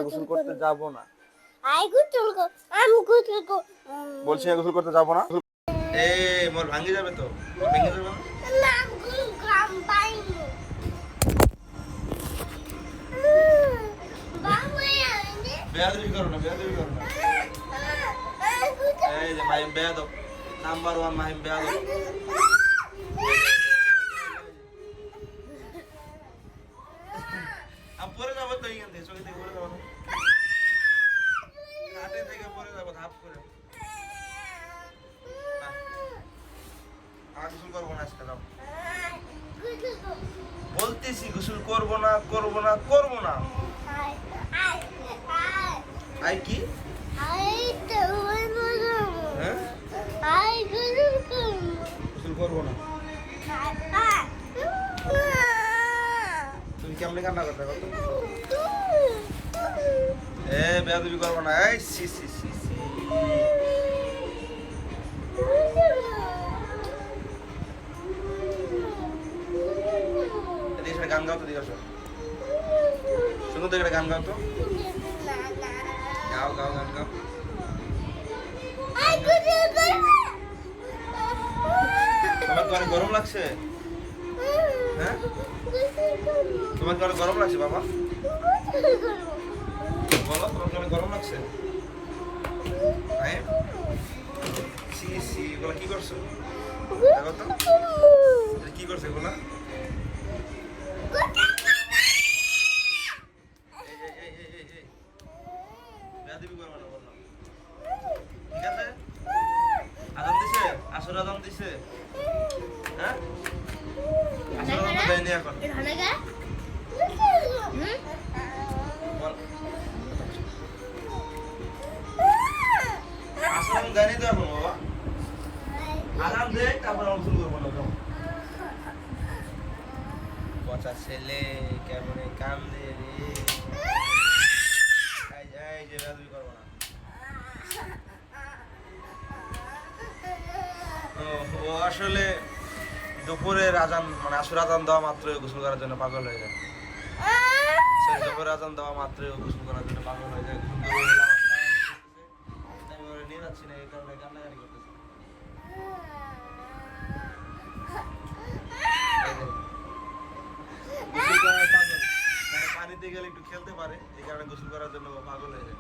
আমরা গোসল করতে যাব না। আই গোসল কর, আমি গোসল কর। বলছি না গোসল করতে যাব না। এই মোর ভাঙে যাবে তো, ভেঙে যাবে না। না গোসল কাম পাইনি। বাবা আইনে। বেয়াদবি করো না, বেয়াদবি করো না। এই যে মাহিম বেয়াদব, নাম্বার 1 মাহিম বেয়াদব। আমি পরে যাবো তো এইখান থেকে, চোখে থেকে পরে যাবো না। কাটে থেকে পরে যাবো ধাপ করে। আর গোসল করবো না আজকে, যাও। বলতেছি গোসল করবো না, করবো না, করবো না। আই কি? হ্যাঁ? গোসল করবো না। তুমি কেমনে কান্না করতে কত? এ বেয়াদবি করবো না। এই সি সি সি সি। এদিকে এসে গান গাও তো, দিকে আসো। শুনো তো, একটা গান গাও তো। গাও গাও, গান গাও। তোমার কি অনেক গরম লাগছে? হ্যাঁ, তোমার কি অনেক গরম লাগছে বাবা? বলো, তোমার কি অনেক গরম লাগছে? সি সি, এগুলো কি করছো? দেখো তো, এটা কি করছো এগুলা? বেয়াদবি করবে না বললাম, ঠিক আছে? আজান দিছে, আসর আজান দিছে। হ্যাঁ, আসর আজান তো দেয়নি এখন। বল, আসর আজান দেয়নি তো এখন বাবা। আজান দে, তারপর আমরা শুরু করবো না। পচা ছেলে কেমনে কান্দে রে। এই যে বেয়াদবি করবো না। ও আসলে দুপুরের আজান মানে আসর আজান দেওয়া মাত্রই গোসল করার জন্য পাগল হয়ে যায়। দুপুরের আজান দেওয়া মাত্রই গোসল করার জন্য পাগল হয়ে যায়। নিয়ে যাচ্ছি না, এই কারণে কান্নাকাটি করতেছে। গোসল করার পাগল, মানে পানিতে গেলে একটু খেলতে পারে, এই কারণে গোসল করার জন্য পাগল হয়ে যায়।